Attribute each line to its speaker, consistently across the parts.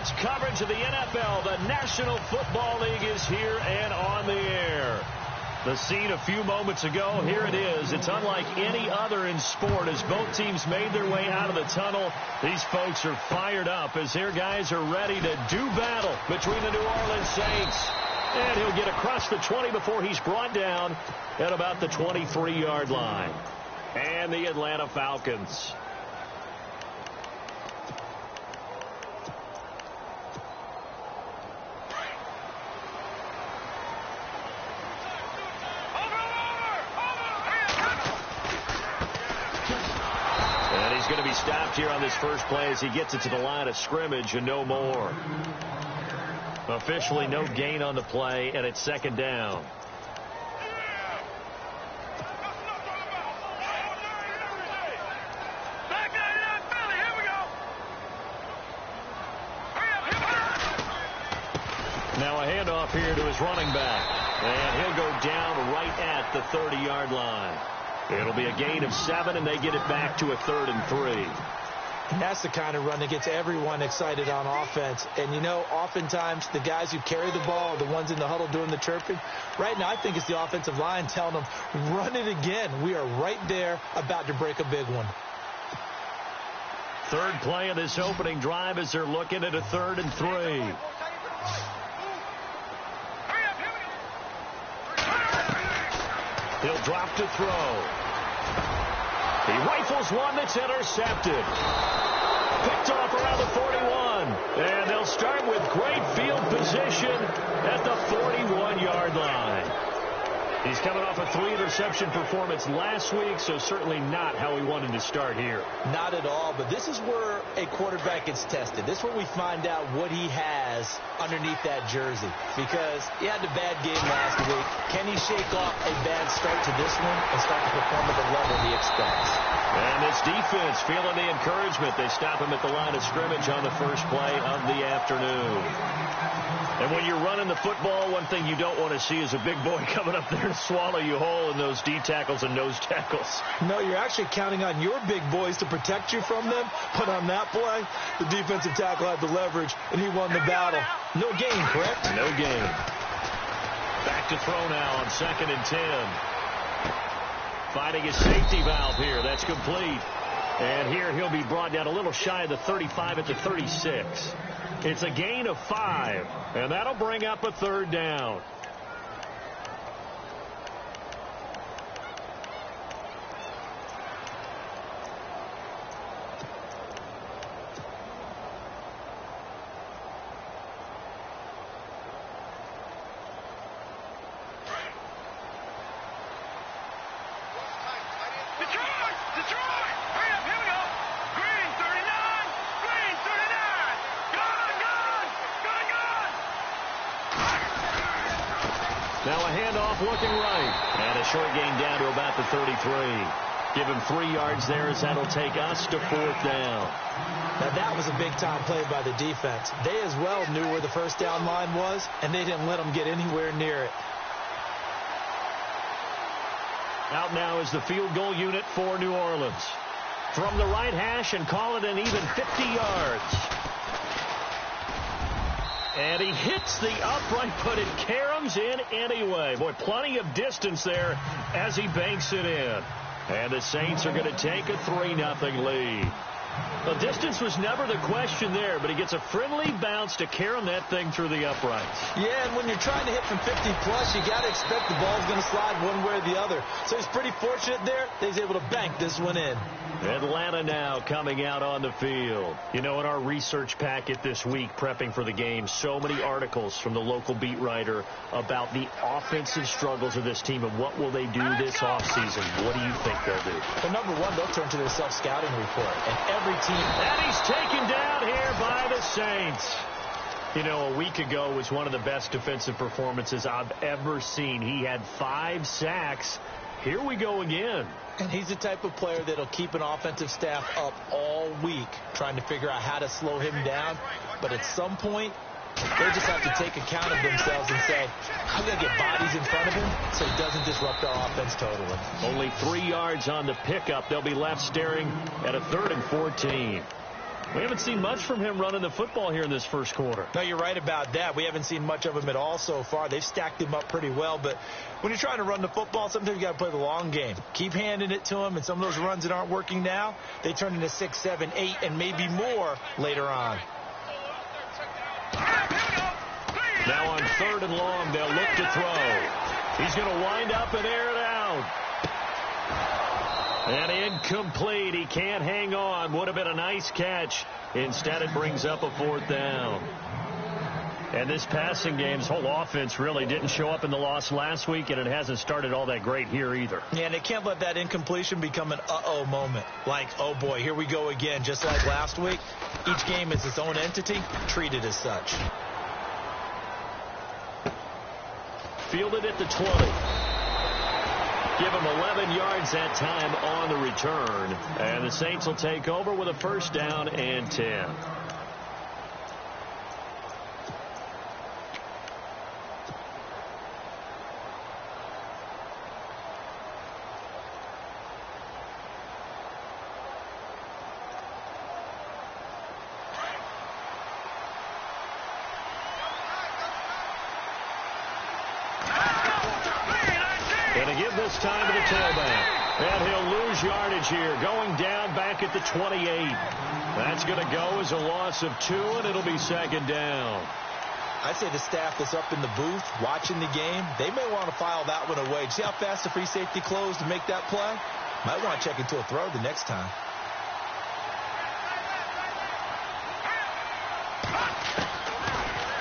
Speaker 1: It's coverage of the NFL. The National Football League is here and on the air. The scene a few moments ago, here it is. It's unlike any other in sport as both teams made their way out of the tunnel. These folks are fired up as their guys are ready to do battle between the New Orleans Saints. And he'll get across the 20 before he's brought down at about the 23-yard line. And the Atlanta Falcons. He's going to be stopped here on this first play as he gets it to the line of scrimmage and no more. Officially no gain on the play, and it's second down. Now a handoff here to his running back, and he'll go down right at the 30-yard line. It'll be a gain of 7, and they get it back to a 3rd and 3.
Speaker 2: And that's the kind of run that gets everyone excited on offense. And, you know, oftentimes the guys who carry the ball are the ones in the huddle doing the chirping. Right now, I think it's the offensive line telling them, run it again. We are right there about to break a big one.
Speaker 1: Third play of this opening drive as they're looking at a 3rd and 3. He'll drop to throw. He rifles one that's intercepted. Picked off around the 41. And they'll start with great field position at the 41-yard line. He's coming off a 3-interception performance last week, so certainly not how he wanted to start here.
Speaker 2: Not at all, but this is where a quarterback gets tested. This is where we find out what he has underneath that jersey, because he had a bad game last week. Can he shake off a bad start to this one and start to perform at the level he expects?
Speaker 1: And this defense feeling the encouragement. They stop him at the line of scrimmage on the first play of the afternoon. And when you're running the football, one thing you don't want to see is a big boy coming up there to swallow you whole in those D tackles and nose tackles.
Speaker 2: No, you're actually counting on your big boys to protect you from them. But on that play, the defensive tackle had the leverage, and he won the battle. No gain, correct?
Speaker 1: No gain. Back to throw now on 2nd and 10. Finding his safety valve here. That's complete. And here he'll be brought down a little shy of the 35 at the 36. It's a gain of 5, and that'll bring up a 3rd down. Now a handoff looking right. And a short gain down to about the 33. Give him 3 yards there as that'll take us to 4th down.
Speaker 2: Now that was a big-time play by the defense. They as well knew where the first down line was, and they didn't let them get anywhere near it.
Speaker 1: Out now is the field goal unit for New Orleans. From the right hash and call it an even 50 yards. And he hits the upright, but it caroms in anyway. Boy, plenty of distance there as he banks it in. And the Saints are going to take a 3-0 lead. The distance was never the question there, but he gets a friendly bounce to carom that thing through the uprights.
Speaker 2: Yeah, and when you're trying to hit from 50-plus, you got to expect the ball's going to slide one way or the other. So he's pretty fortunate there that he's able to bank this one in.
Speaker 1: Atlanta now coming out on the field. You know, in our research packet this week, prepping for the game, so many articles from the local beat writer about the offensive struggles of this team and what will they do this offseason. What do you think they'll do?
Speaker 2: Well, number one, they'll turn to their self-scouting report. And every team...
Speaker 1: And he's taken down here by the Saints. You know, a week ago was one of the best defensive performances I've ever seen. He had 5 sacks. Here we go again.
Speaker 2: And he's the type of player that'll keep an offensive staff up all week trying to figure out how to slow him down. But at some point, they just have to take account of themselves and say, I'm going to get bodies in front of him so he doesn't disrupt our offense totally.
Speaker 1: Only 3 yards on the pickup. They'll be left staring at a 3rd and 14. We haven't seen much from him running the football here in this first quarter.
Speaker 2: No, you're right about that. We haven't seen much of him at all so far. They've stacked him up pretty well. But when you're trying to run the football, sometimes you got to play the long game. Keep handing it to him, and some of those runs that aren't working now, they turn into 6, 7, 8, and maybe more later on.
Speaker 1: Now on 3rd and long, they'll look to throw. He's going to wind up and air it out. And incomplete. He can't hang on. Would have been a nice catch. Instead, it brings up a 4th down. And this passing game's whole offense really didn't show up in the loss last week, and it hasn't started all that great here either.
Speaker 2: Yeah, and they can't let that incompletion become an uh-oh moment. Like, oh, boy, here we go again. Just like last week, each game is its own entity, treated as such.
Speaker 1: Fielded at the 20. Give him 11 yards that time on the return. And the Saints will take over with a 1st down and 10. This time to the tailback. And he'll lose yardage here. Going down back at the 28. That's going to go as a loss of 2, and it'll be 2nd down.
Speaker 2: I'd say the staff that's up in the booth watching the game, they may want to file that one away. See how fast the free safety closed to make that play? Might want to check into a throw the next time.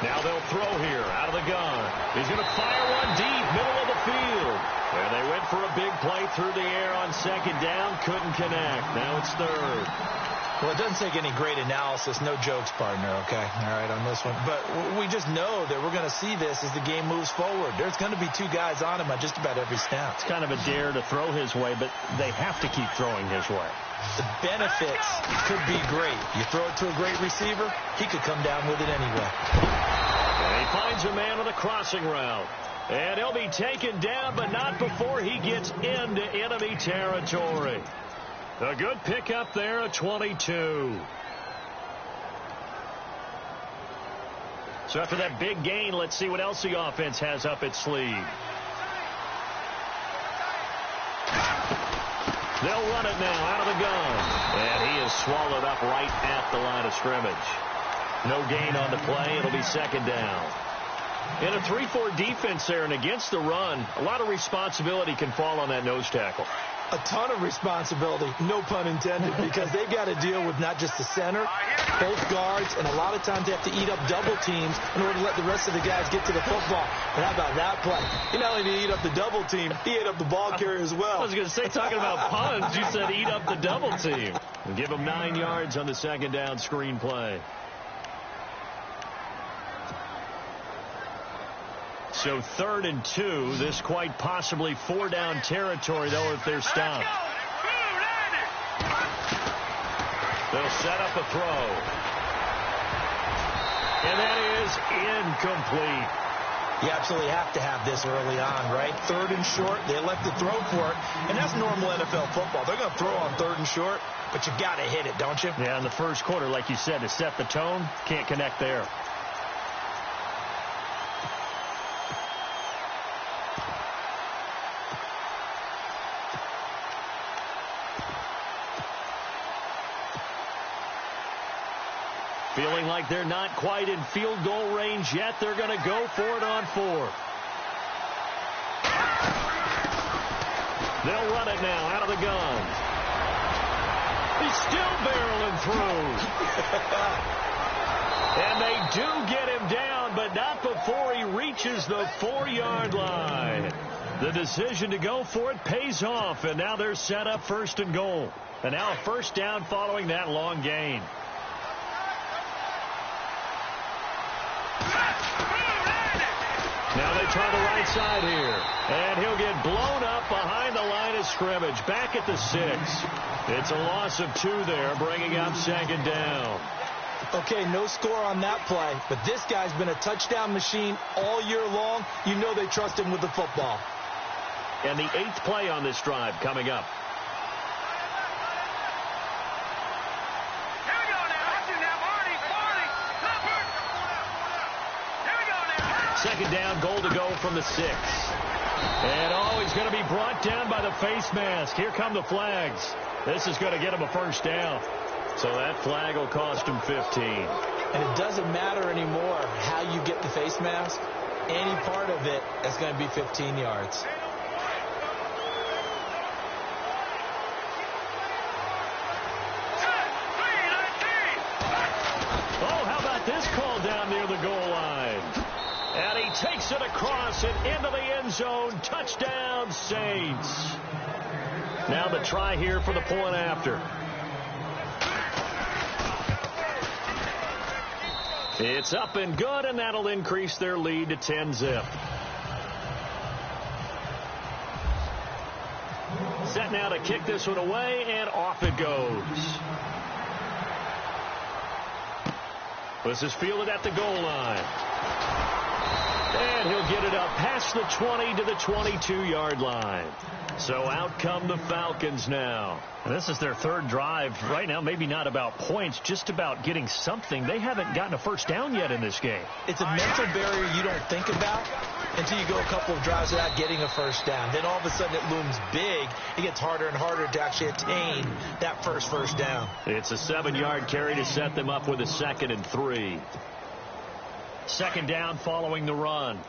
Speaker 1: Now they'll throw here out of the gun. He's going to fire one deep, middle of the field. And they went for a big play through the air on 2nd down. Couldn't connect. Now it's 3rd.
Speaker 2: Well, it doesn't take any great analysis. No jokes, partner, okay? All right, on this one. But we just know that we're going to see this as the game moves forward. There's going to be 2 guys on him at just about every snap.
Speaker 1: It's kind of a dare to throw his way, but they have to keep throwing his way.
Speaker 2: The benefits could be great. You throw it to a great receiver, he could come down with it anyway.
Speaker 1: And he finds a man on the crossing route. And he'll be taken down, but not before he gets into enemy territory. A good pickup there at 22. So after that big gain, let's see what else the offense has up its sleeve. They'll run it now out of the gun. And he is swallowed up right at the line of scrimmage. No gain on the play. It'll be 2nd down. In a 3-4 defense there and against the run, a lot of responsibility can fall on that nose tackle.
Speaker 2: A ton of responsibility, no pun intended, because they've got to deal with not just the center, both guards, and a lot of times they have to eat up double teams in order to let the rest of the guys get to the football. But how about that play? He not only did he eat up the double team, he ate up the ball carrier as well.
Speaker 1: I was going to say, talking about puns, you said eat up the double team. And give him 9 yards on the 2nd down screen play. So 3rd and 2. This quite possibly 4-down territory, though, if they're stopped. They'll set up a throw. And that is incomplete.
Speaker 2: You absolutely have to have this early on, right? 3rd and short, they elect to throw for it. And that's normal NFL football. They're going to throw on 3rd and short, but you got to hit it, don't you?
Speaker 1: Yeah, in the first quarter, like you said, to set the tone, can't connect there. Feeling like they're not quite in field goal range yet. They're going to go for it on 4th. They'll run it now out of the gun. He's still barreling through. And they do get him down, but not before he reaches the 4-yard line. The decision to go for it pays off, and now they're set up 1st and goal. And now a 1st down following that long gain. Now they try the right side here. And he'll get blown up behind the line of scrimmage. Back at the 6. It's a loss of 2 there, bringing up 2nd down.
Speaker 2: Okay, no score on that play, but this guy's been a touchdown machine all year long. You know they trust him with the football.
Speaker 1: And the 8th play on this drive coming up. Second down, goal to go from the 6. And, he's going to be brought down by the face mask. Here come the flags. This is going to get him a first down. So that flag will cost him 15.
Speaker 2: And it doesn't matter anymore how you get the face mask. Any part of it is going to be 15 yards.
Speaker 1: This call down near the goal line. And he takes it across and into the end zone. Touchdown, Saints. Now the try here for the point after. It's up and good, and that'll increase their lead to 10-zip. Set now to kick this one away, and off it goes. This is fielded at the goal line. And he'll get it up past the 20 to the 22-yard line. So out come the Falcons now. And this is their third drive. Right now, maybe not about points, just about getting something. They haven't gotten a first down yet in this game.
Speaker 2: It's a mental barrier you don't think about until you go a couple of drives without getting a first down. Then all of a sudden it looms big. It gets harder and harder to actually attain that first down.
Speaker 1: It's a 7-yard carry to set them up with a 2nd and 3. Second down following the run.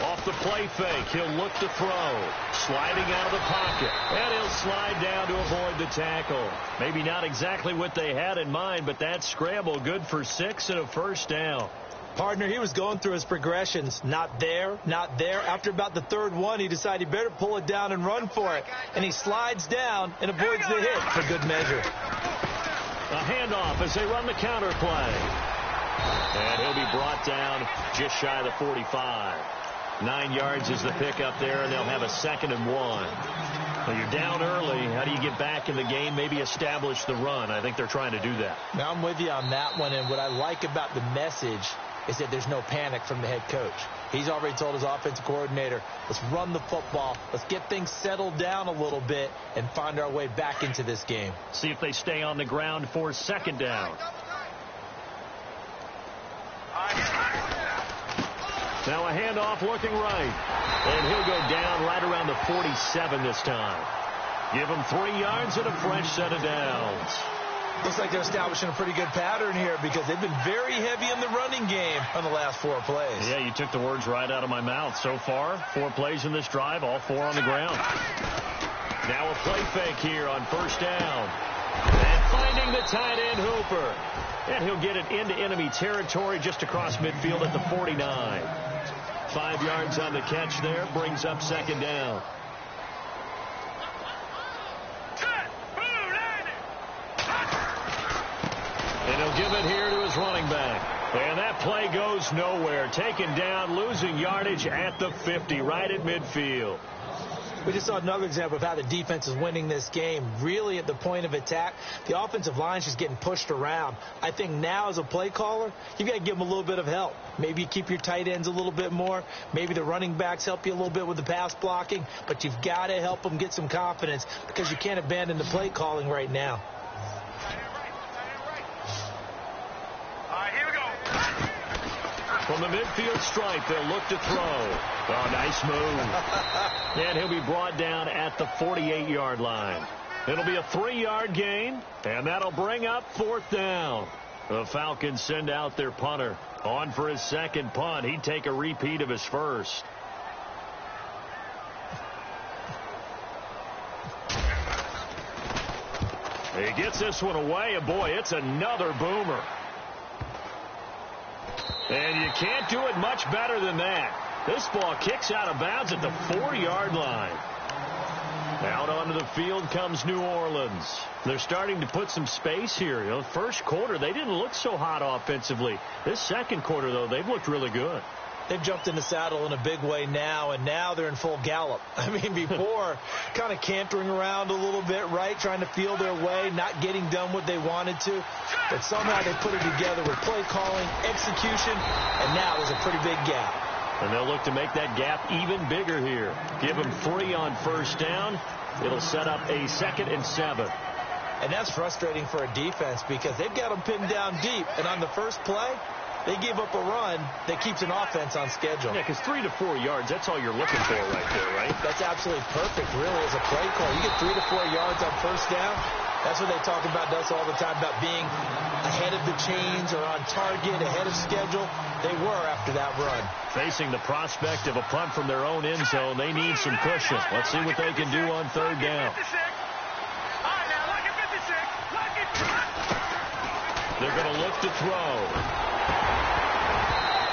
Speaker 1: Off the play fake, he'll look to throw. Sliding out of the pocket. And he'll slide down to avoid the tackle. Maybe not exactly what they had in mind, but that scramble good for 6 and a first down.
Speaker 2: Partner, he was going through his progressions. Not there, not there. After about the third one, he decided he better pull it down and run for it. And he slides down and avoids the hit for good measure.
Speaker 1: A handoff as they run the counter play. And he'll be brought down just shy of the 45. 9 yards is the pickup there, and they'll have a 2nd and 1. Well, you're down early. How do you get back in the game, maybe establish the run? I think they're trying to do that.
Speaker 2: Now, I'm with you on that one, and what I like about the message is that there's no panic from the head coach. He's already told his offensive coordinator, let's run the football, let's get things settled down a little bit and find our way back into this game.
Speaker 1: See if they stay on the ground for 2nd down. Now a handoff looking right. And he'll go down right around the 47 this time. Give him 3 yards and a fresh set of downs.
Speaker 2: Looks like they're establishing a pretty good pattern here because they've been very heavy in the running game on the last 4 plays.
Speaker 1: Yeah, you took the words right out of my mouth. So far, 4 plays in this drive, all 4 on the ground. Now a play fake here on first down. And finding the tight end Hooper. And he'll get it into enemy territory just across midfield at the 49. 5 yards on the catch there, brings up 2nd down. And he'll give it here to his running back. And that play goes nowhere. Taken down, losing yardage at the 50, right at midfield.
Speaker 2: We just saw another example of how the defense is winning this game. Really at the point of attack, the offensive line's just getting pushed around. I think now as a play caller, you've got to give them a little bit of help. Maybe you keep your tight ends a little bit more. Maybe the running backs help you a little bit with the pass blocking. But you've got to help them get some confidence because you can't abandon the play calling right now.
Speaker 1: From the midfield stripe, they'll look to throw. Oh, nice move. And he'll be brought down at the 48-yard line. It'll be a 3-yard gain, and that'll bring up 4th down. The Falcons send out their punter. On for his 2nd punt. He'd take a repeat of his first. He gets this one away, and boy, it's another boomer. And you can't do it much better than that. This ball kicks out of bounds at the 4-yard line. Out onto the field comes New Orleans. They're starting to put some space here. You know, first quarter, they didn't look so hot offensively. This second quarter, though, they've looked really good.
Speaker 2: They've jumped in the saddle in a big way now, and now they're in full gallop. I mean, before, kind of cantering around a little bit, right, trying to feel their way, not getting done what they wanted to. But somehow they put it together with play calling, execution, and now there's a pretty big gap.
Speaker 1: And they'll look to make that gap even bigger here. Give them 3 on first down. It'll set up a 2nd and 7.
Speaker 2: And that's frustrating for a defense because they've got them pinned down deep. And on the first play, they give up a run that keeps an offense on schedule.
Speaker 1: Yeah, because 3 to 4 yards, that's all you're looking for right there, right?
Speaker 2: That's absolutely perfect, really, as a play call. You get 3 to 4 yards on first down. That's what they talk about us all the time, about being ahead of the chains or on target, ahead of schedule. They were after that run.
Speaker 1: Facing the prospect of a punt from their own end zone, they need some cushion. Let's see what they can do on third down. They're going to look to throw.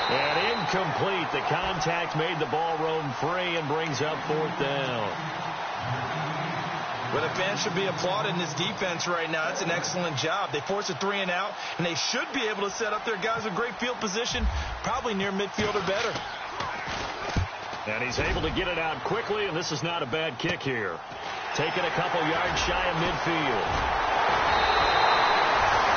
Speaker 1: And incomplete. The contact made the ball roam free and brings up fourth down.
Speaker 2: Well, the fans should be applauding this defense right now. It's an excellent job. They force a 3 and out, and they should be able to set up their guys with great field position, probably near midfield or better.
Speaker 1: And he's able to get it out quickly, and this is not a bad kick here. Taking a couple yards shy of midfield.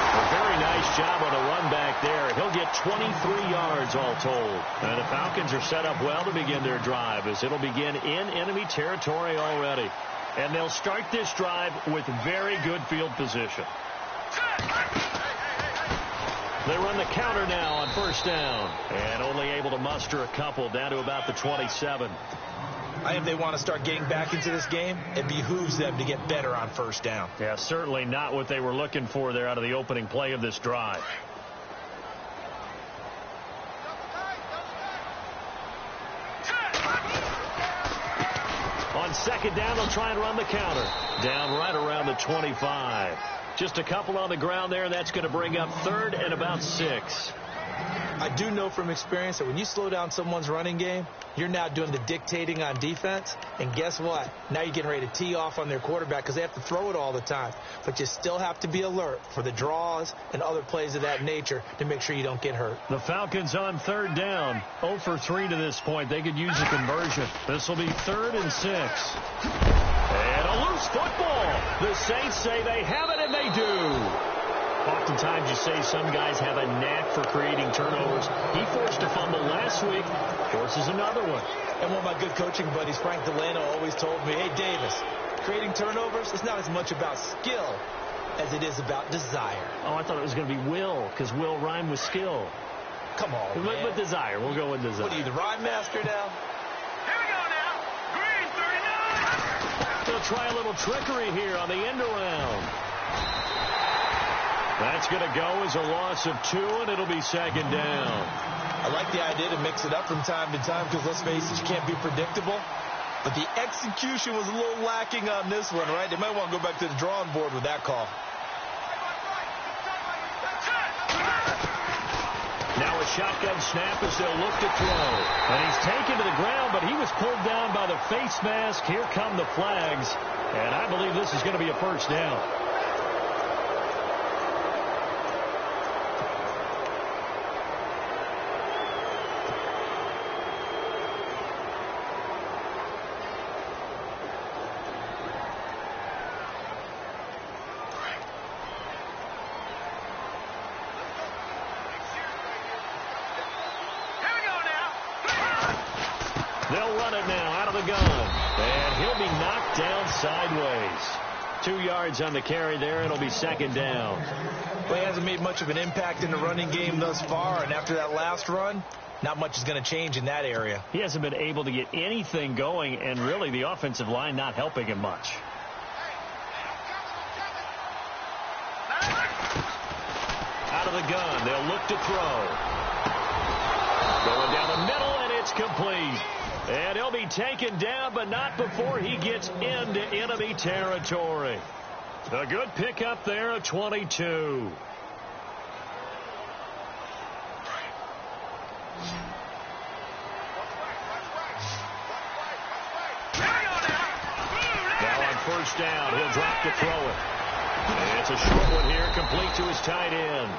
Speaker 1: A very nice job on a run back there. He'll get 23 yards all told. And the Falcons are set up well to begin their drive as it'll begin in enemy territory already. And they'll start this drive with very good field position. They run the counter now on first down. And only able to muster a couple down to about the 27.
Speaker 2: I think if they want to start getting back into this game, it behooves them to get better on first down.
Speaker 1: Yeah, certainly not what they were looking for there out of the opening play of this drive. On second down, they'll try and run the counter. Down right around the 25. Just a couple on the ground there, and that's going to bring up third and about 6.
Speaker 2: I do know from experience that when you slow down someone's running game, you're now doing the dictating on defense. And guess what? Now you're getting ready to tee off on their quarterback because they have to throw it all the time. But you still have to be alert for the draws and other plays of that nature to make sure you don't get hurt.
Speaker 1: The Falcons on third down. 0 for 3 to this point. They could use a conversion. This will be 3rd and 6. And a loose football. The Saints say they have it, and they do. Oftentimes you say some guys have a knack for creating turnovers. He forced a fumble last week, forces another one.
Speaker 2: And one of my good coaching buddies, Frank Delano, always told me, hey, Davis, creating turnovers is not as much about skill as it is about desire.
Speaker 1: Oh, I thought it was going to be will, because will rhyme with skill.
Speaker 2: Come on, man.
Speaker 1: But desire. We'll go with desire.
Speaker 2: What are you, the rhyme master now?
Speaker 3: Here we go now. Green 39.
Speaker 1: They'll try a little trickery here on the end around. That's going to go as a loss of 2, and it'll be second down.
Speaker 2: I like the idea to mix it up from time to time because, let's face it, you can't be predictable. But the execution was a little lacking on this one, right? They might want to go back to the drawing board with that call.
Speaker 1: Now a shotgun snap as they'll look to throw. And he's taken to the ground, but he was pulled down by the face mask. Here come the flags. And I believe this is going to be a first down. They'll run it now out of the gun. And he'll be knocked down sideways. 2 yards on the carry there. It'll be second down.
Speaker 2: Well, he hasn't made much of an impact in the running game thus far. And after that last run, not much is going to change in that area.
Speaker 1: He hasn't been able to get anything going. And really the offensive line not helping him much. Out of the gun. They'll look to throw. Going down the middle, and it's complete. And he'll be taken down, but not before he gets into enemy territory. A good pickup there at 22. Now on first down, he'll drop to throw it. And it's a short one here, complete to his tight end.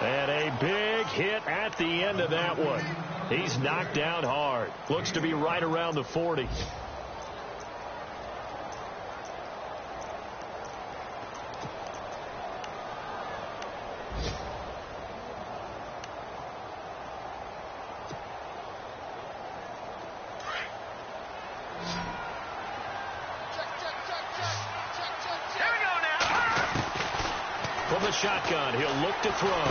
Speaker 1: And a big hit at the end of that one. He's knocked down hard. Looks to be right around the 40. the shotgun. He'll look to throw.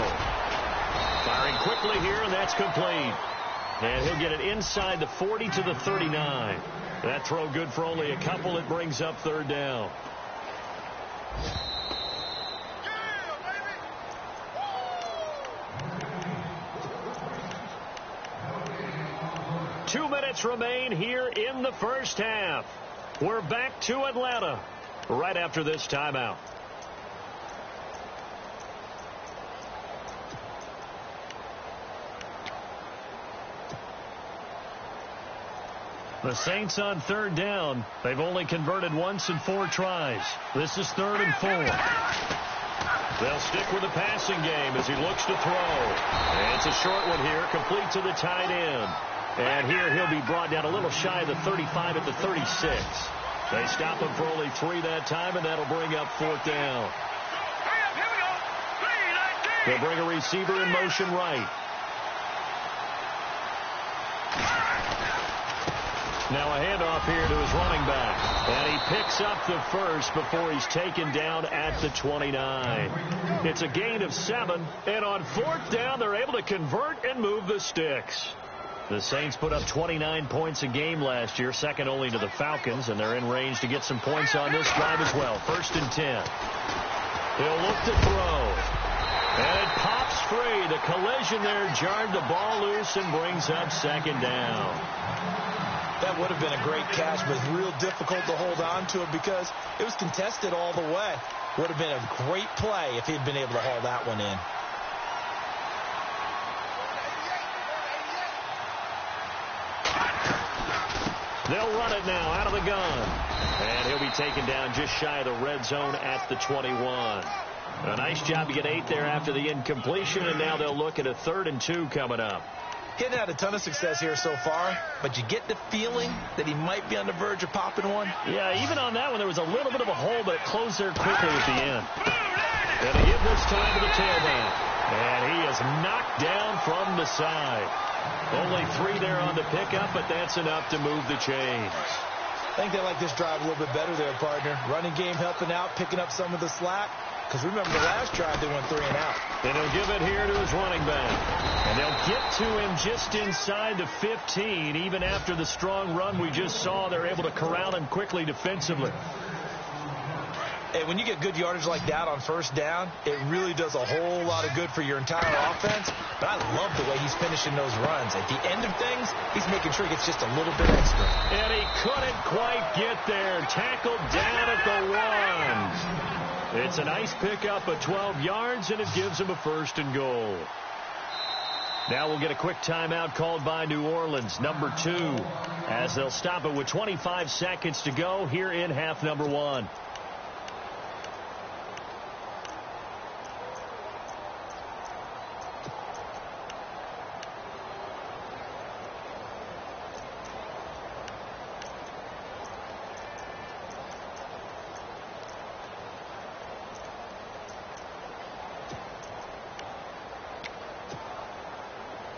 Speaker 1: Firing quickly here, and that's complete. And he'll get it inside the 40 to the 39. That throw good for only a couple. It brings up third down. Two minutes remain here in the first half. We're back to Atlanta right after this timeout. The Saints on third down. They've only converted once in 4 tries. This is 3rd and 4. They'll stick with the passing game as he looks to throw. And it's a short one here, complete to the tight end. And here he'll be brought down a little shy of the 35 at the 36. They stop him for only 3 that time, and that'll bring up 4th down. They'll bring a receiver in motion right. Now a handoff here to his running back. And he picks up the first before he's taken down at the 29. It's a gain of 7. And on 4th down, they're able to convert and move the sticks. The Saints put up 29 points a game last year, second only to the Falcons, and they're in range to get some points on this drive as well. 1st and 10. He'll look to throw. And it pops free. The collision there jarred the ball loose and brings up 2nd down.
Speaker 2: That would have been a great catch, but it's real difficult to hold on to it because it was contested all the way. Would have been a great play if he'd been able to haul that one in.
Speaker 1: They'll run it now out of the gun. And he'll be taken down just shy of the red zone at the 21. A nice job to get 8 there after the incompletion, and now they'll look at a 3rd and 2 coming up.
Speaker 2: He hadn't had a ton of success here so far, but you get the feeling that he might be on the verge of popping one.
Speaker 1: Yeah, even on that one, there was a little bit of a hole, but it closed there quickly at the end. And he give this time to the tailback. And he is knocked down from the side. Only 3 there on the pickup, but that's enough to move the chains.
Speaker 2: I think they like this drive a little bit better there, partner. Running game helping out, picking up some of the slack. Because remember, the last drive, they went 3 and out.
Speaker 1: And he'll give it here to his running back. And they'll get to him just inside the 15. Even after the strong run we just saw, they're able to corral him quickly defensively.
Speaker 2: Hey, when you get good yardage like that on 1st down, it really does a whole lot of good for your entire offense. But I love the way he's finishing those runs. At the end of things, he's making sure he gets just a little bit extra.
Speaker 1: And he couldn't quite get there. Tackled down at the 1. It's a nice pickup of 12 yards, and it gives him a 1st and goal. Now we'll get a quick timeout called by New Orleans, number 2, as they'll stop it with 25 seconds to go here in half number 1.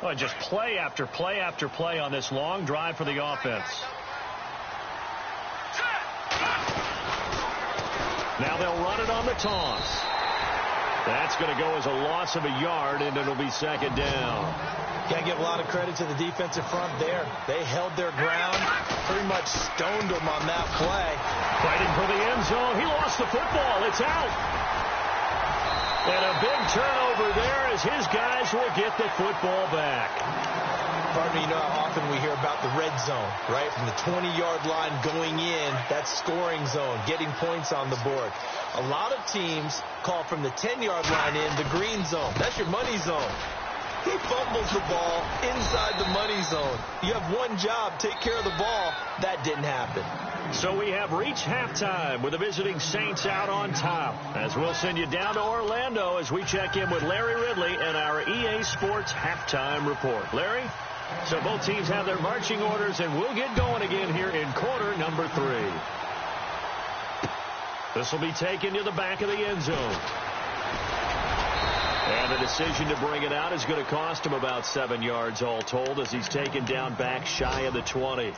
Speaker 1: Oh, just play after play after play on this long drive for the offense. Now they'll run it on the toss. That's going to go as a loss of a yard, and it'll be 2nd down.
Speaker 2: Got to give a lot of credit to the defensive front there. They held their ground, pretty much stoned them on that play.
Speaker 1: Fighting for the end zone. He lost the football. It's out. And a big turnover there as his guys will get the football back.
Speaker 2: Partner, you know how often we hear about the red zone, right? From the 20-yard line going in, that scoring zone, getting points on the board. A lot of teams call from the 10-yard line in the green zone. That's your money zone. He fumbles the ball inside the money zone. You have one job, take care of the ball. That didn't happen.
Speaker 1: So we have reached halftime with the visiting Saints out on top. As we'll send you down to Orlando as we check in with Larry Ridley and our EA Sports halftime report. Larry? So both teams have their marching orders, and we'll get going again here in quarter number 3. This will be taken to the back of the end zone. And the decision to bring it out is going to cost him about 7 yards all told as he's taken down back shy of the 20.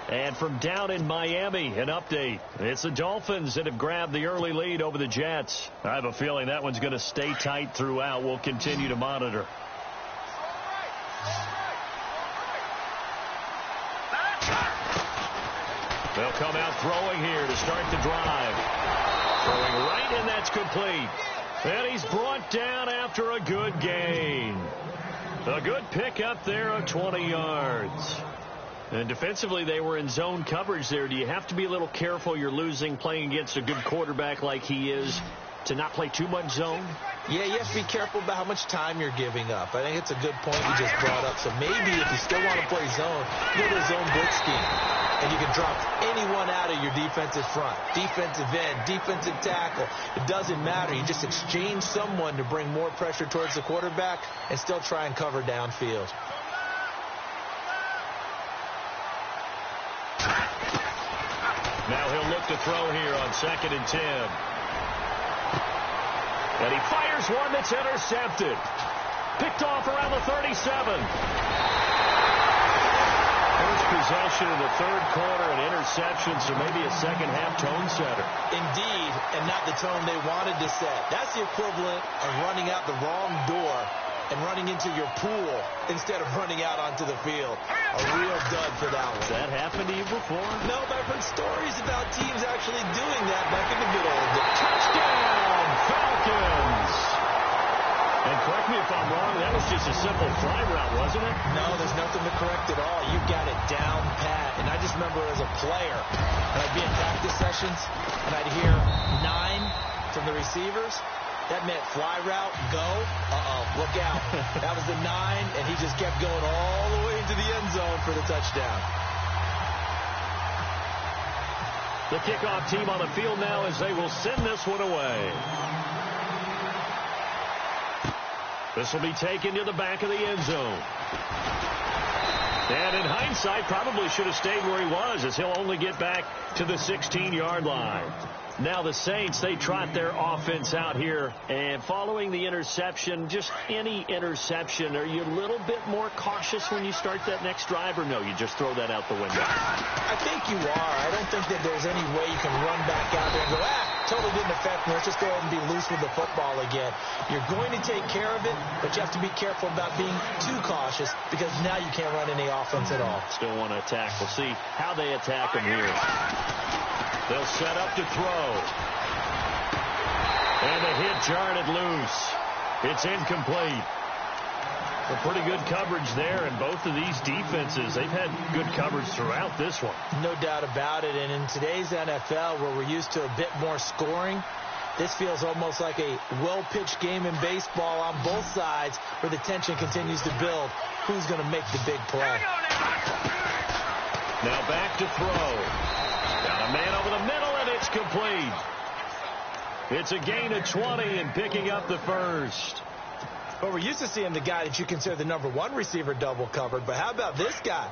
Speaker 1: And from down in Miami, an update. It's the Dolphins that have grabbed the early lead over the Jets. I have a feeling that one's going to stay tight throughout. We'll continue to monitor. They'll come out throwing here to start the drive. Throwing right, and that's complete. And he's brought down after a good gain. A good pickup there of 20 yards. And defensively, they were in zone coverage there. Do you have to be a little careful? You're losing, playing against a good quarterback like he is, to not play too much zone?
Speaker 2: Yeah, you have to be careful about how much time you're giving up. I think it's a good point you just brought up. So maybe if you still want to play zone, go to a zone blitz scheme. And you can drop anyone out of your defensive front. Defensive end, defensive tackle. It doesn't matter. You just exchange someone to bring more pressure towards the quarterback and still try and cover downfield.
Speaker 1: Now he'll look to throw here on 2nd and 10. And he fires one that's intercepted. Picked off around the 37. First possession in the third quarter, an interception, so maybe a second-half tone setter.
Speaker 2: Indeed, and not the tone they wanted to set. That's the equivalent of running out the wrong door and running into your pool instead of running out onto the field. A real dud for that one.
Speaker 1: Has that happened to you before?
Speaker 2: No, but I've heard stories about teams actually doing that back in the good old days.
Speaker 1: Touchdown, Falcons! And correct me if I'm wrong, that was just a simple fly route, wasn't it?
Speaker 2: No, there's nothing to correct at all. You got it down pat. And I just remember as a player, and I'd be in practice sessions, and I'd hear 9 from the receivers. That meant fly route, go. Look out. That was the 9, and he just kept going all the way into the end zone for the touchdown.
Speaker 1: The kickoff team on the field now as they will send this one away. This will be taken to the back of the end zone. And in hindsight, probably should have stayed where he was, as he'll only get back to the 16-yard line. Now the Saints, they trot their offense out here. And following the interception, just any interception, are you a little bit more cautious when you start that next drive, or no, you just throw that out the window?
Speaker 2: I think you are. I don't think that there's any way you can run back out there and go, totally didn't affect me. Let's just go ahead and be loose with the football again. You're going to take care of it, but you have to be careful about being too cautious because now you can't run any offense at all.
Speaker 1: Still want to attack. We'll see how they attack him here. They'll set up to throw. And the hit jarred it loose. It's incomplete. A pretty good coverage there, and both of these defenses, they've had good coverage throughout this one.
Speaker 2: No doubt about it, and in today's NFL, where we're used to a bit more scoring, this feels almost like a well-pitched game in baseball on both sides where the tension continues to build. Who's going to make the big play?
Speaker 1: Now back to throw. Got a man over the middle, and it's complete. It's a gain of 20 and picking up the first.
Speaker 2: Well, we're used to seeing the guy that you consider the number 1 receiver double covered, but how about this guy?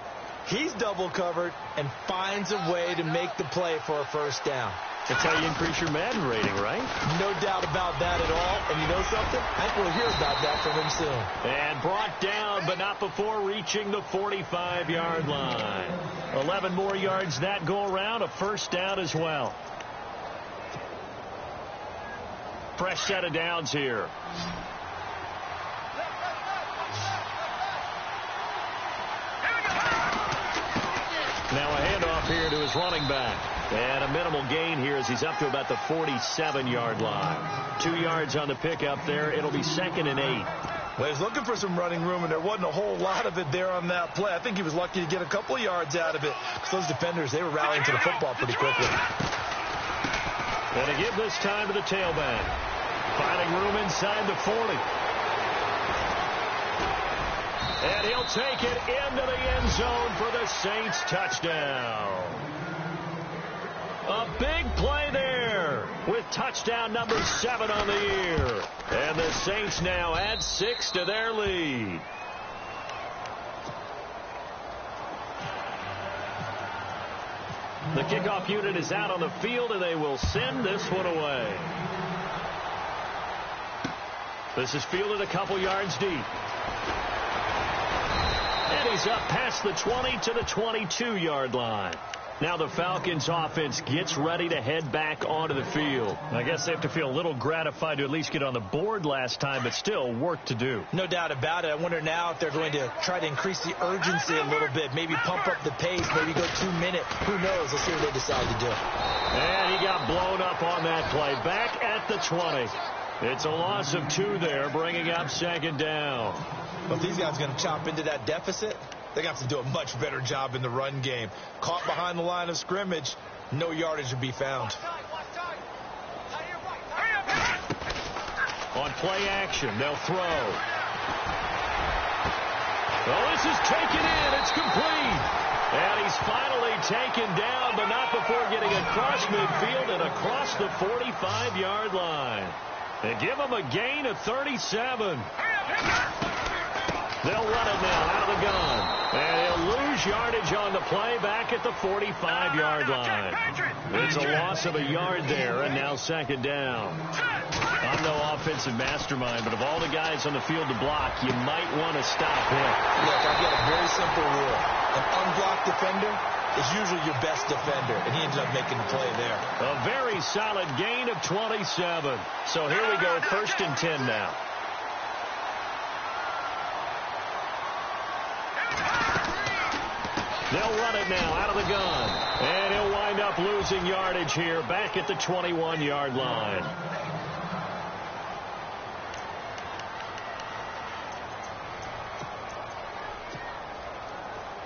Speaker 2: He's double covered and finds a way to make the play for a first down.
Speaker 1: That's how you increase your Madden rating, right?
Speaker 2: No doubt about that at all. And you know something? I think we'll hear about that from him soon.
Speaker 1: And brought down, but not before reaching the 45-yard line. 11 more yards that go around, a first down as well. Fresh set of downs here. Now a handoff here to his running back. And a minimal gain here as he's up to about the 47-yard line. 2 yards on the pickup there. It'll be 2nd and 8.
Speaker 4: Well, he's looking for some running room, and there wasn't a whole lot of it there on that play. I think he was lucky to get a couple of yards out of it because those defenders, they were rallying to the football pretty quickly.
Speaker 1: And to give this time to the tailback. Finding room inside the 40. And he'll take it into the end zone for the Saints touchdown. A big play there with touchdown number 7 on the year. And the Saints now add 6 to their lead. The kickoff unit is out on the field, and they will send this one away. This is fielded a couple yards deep. And he's up past the 20 to the 22-yard line. Now the Falcons offense gets ready to head back onto the field. I guess they have to feel a little gratified to at least get on the board last time, but still work to do.
Speaker 2: No doubt about it. I wonder now if they're going to try to increase the urgency a little bit, maybe pump up the pace, maybe go 2 minute. Who knows? Let's see what they decide to do.
Speaker 1: And he got blown up on that play. Back at the 20. It's a loss of 2 there, bringing up second down.
Speaker 2: Well, if these guys are going to chop into that deficit, they got to do a much better job in the run game. Caught behind the line of scrimmage, no yardage to be found.
Speaker 1: On play action, they'll throw. Oh, this is taken in. It's complete. And he's finally taken down, but not before getting across midfield and across the 45-yard line. They give him a gain of 37. They'll run it now out of the gun. And he'll lose yardage on the play back at the 45-yard line. It's a loss of a yard there, and now second down. I'm no offensive mastermind, but of all the guys on the field to block, you might want to stop him.
Speaker 2: Look, I've got a very simple rule. An unblocked defender is usually your best defender, and he ended up making the play there.
Speaker 1: A very solid gain of 27. So here we go, 1st and 10 now. They'll run it now out of the gun. And he'll wind up losing yardage here back at the 21-yard line.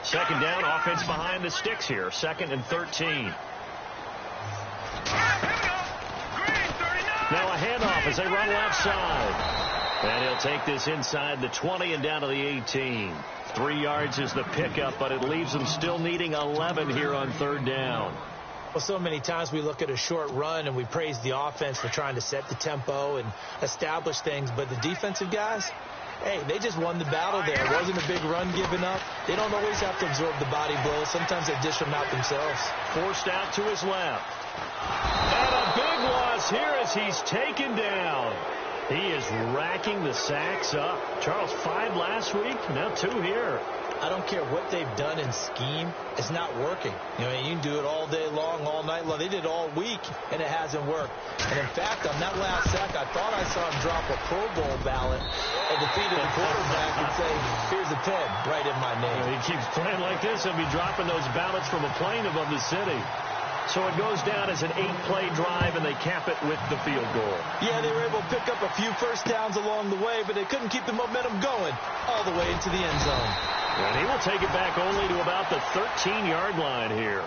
Speaker 1: Second down, offense behind the sticks here. 2nd and 13. Now a handoff as they run left side. And he'll take this inside the 20 and down to the 18. 3 yards is the pickup, but it leaves them still needing 11 here on 3rd down.
Speaker 2: Well, so many times we look at a short run and we praise the offense for trying to set the tempo and establish things, but the defensive guys, hey, they just won the battle there. It wasn't a big run given up. They don't always have to absorb the body blows. Sometimes they dish them out themselves.
Speaker 1: Forced out to his left. And a big loss here as he's taken down. He is racking the sacks up. Charles, 5 last week, now 2 here.
Speaker 2: I don't care what they've done in scheme. It's not working. You know, you can do it all day long, all night long. They did it all week, and it hasn't worked. And, in fact, on that last sack, I thought I saw him drop a Pro Bowl ballot at the feet of the quarterback and say, here's a 10 right in my name.
Speaker 1: He keeps playing like this. He'll be dropping those ballots from a plane above the city. So it goes down as an 8-play drive, and they cap it with the field goal.
Speaker 2: Yeah, they were able to pick up a few first downs along the way, but they couldn't keep the momentum going all the way into the end zone.
Speaker 1: And he will take it back only to about the 13-yard line here.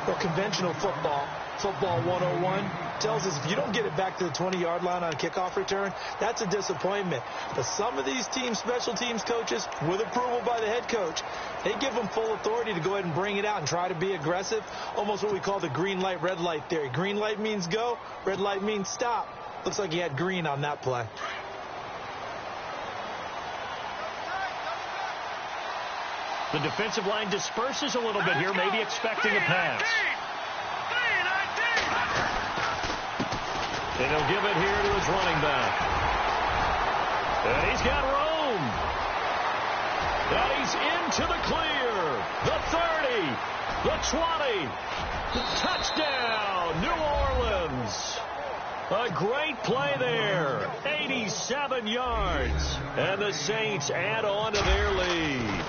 Speaker 2: Well, conventional football 101, tells us if you don't get it back to the 20-yard line on a kickoff return, that's a disappointment. But some of these teams, special teams coaches, with approval by the head coach, they give them full authority to go ahead and bring it out and try to be aggressive, almost what we call the green light, red light theory. Green light means go, red light means stop. Looks like he had green on that play.
Speaker 1: The defensive line disperses a little bit here, maybe expecting a pass. And he'll give it here to his running back. And he's got room. And he's into the clear. The 30. The 20. The touchdown, New Orleans. A great play there. 87 yards. And the Saints add on to their lead.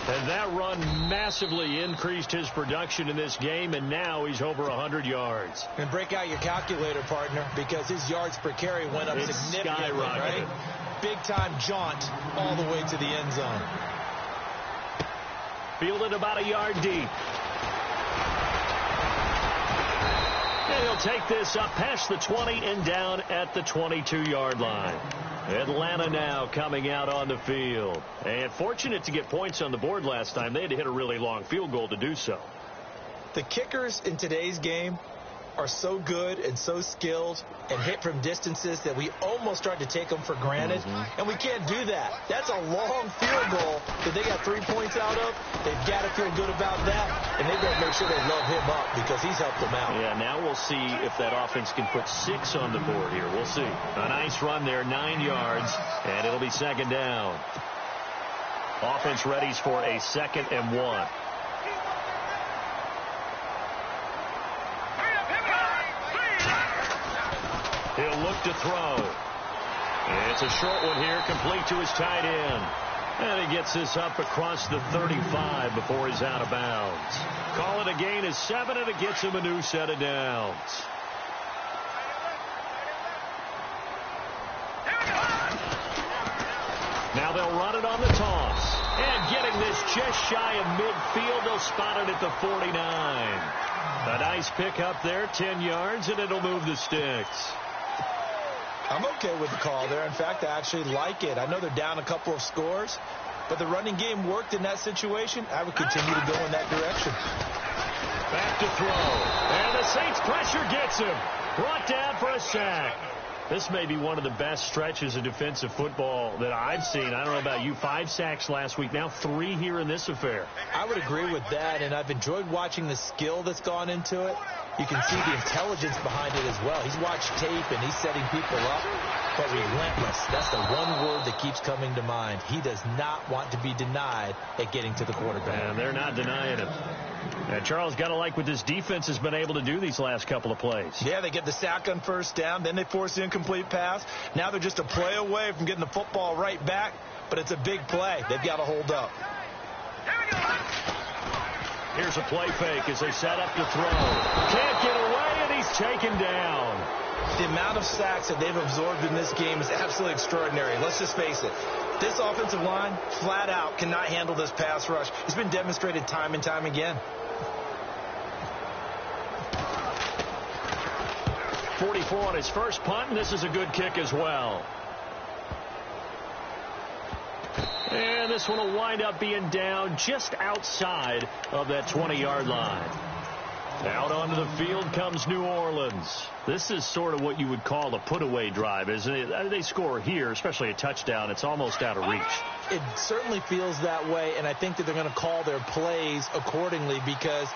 Speaker 1: And that run massively increased his production in this game, and now he's over 100 yards.
Speaker 2: And break out your calculator, partner, because his yards per carry went up significantly, right? Big-time jaunt all the way to the end zone.
Speaker 1: Fielded about a yard deep. And he'll take this up past the 20 and down at the 22-yard line. Atlanta now coming out on the field. And fortunate to get points on the board last time. They had to hit a really long field goal to do so.
Speaker 2: The kickers in today's game are so good and so skilled and hit from distances that we almost start to take them for granted. And we can't do that. That's a long field goal that they got 3 points out of. They've got to feel good about that. And they've got to make sure they love him up because he's helped them out.
Speaker 1: Yeah, now we'll see if that offense can put 6 on the board here. We'll see. A nice run there, 9 yards, and it'll be second down. Offense readies for a 2nd and 1. He'll look to throw. It's a short one here, complete to his tight end. And he gets this up across the 35 before he's out of bounds. Call it a gain of 7, and it gets him a new set of downs. Now they'll run it on the toss. And getting this just shy of midfield, they'll spot it at the 49. A nice pick up there, 10 yards, and it'll move the sticks.
Speaker 4: I'm okay with the call there. In fact, I actually like it. I know they're down a couple of scores, but the running game worked in that situation. I would continue to go in that direction.
Speaker 1: Back to throw. And the Saints pressure gets him. Brought down for a sack. This may be one of the best stretches of defensive football that I've seen. I don't know about you. 5 sacks last week. Now 3 here in this affair.
Speaker 2: I would agree with that, and I've enjoyed watching the skill that's gone into it. You can see the intelligence behind it as well. He's watched tape, and he's setting people up, but relentless. That's the one word that keeps coming to mind. He does not want to be denied at getting to the quarterback.
Speaker 1: And they're not denying him. And Charles, got to like what this defense has been able to do these last couple of plays.
Speaker 4: Yeah, they get the sack on first down, then they force the incomplete pass. Now they're just a play away from getting the football right back, but it's a big play. They've got to hold up.
Speaker 1: Here's a play fake as they set up to throw. Can't get away, and he's taken down.
Speaker 4: The amount of sacks that they've absorbed in this game is absolutely extraordinary. Let's just face it. This offensive line, flat out, cannot handle this pass rush. It's been demonstrated time and time again.
Speaker 1: 44 on his first punt, and this is a good kick as well. And this one will wind up being down just outside of that 20-yard line. Out onto the field comes New Orleans. This is sort of what you would call a put-away drive, isn't it? They score here, especially a touchdown. It's almost out of reach.
Speaker 2: It certainly feels that way, and I think that they're going to call their plays accordingly, because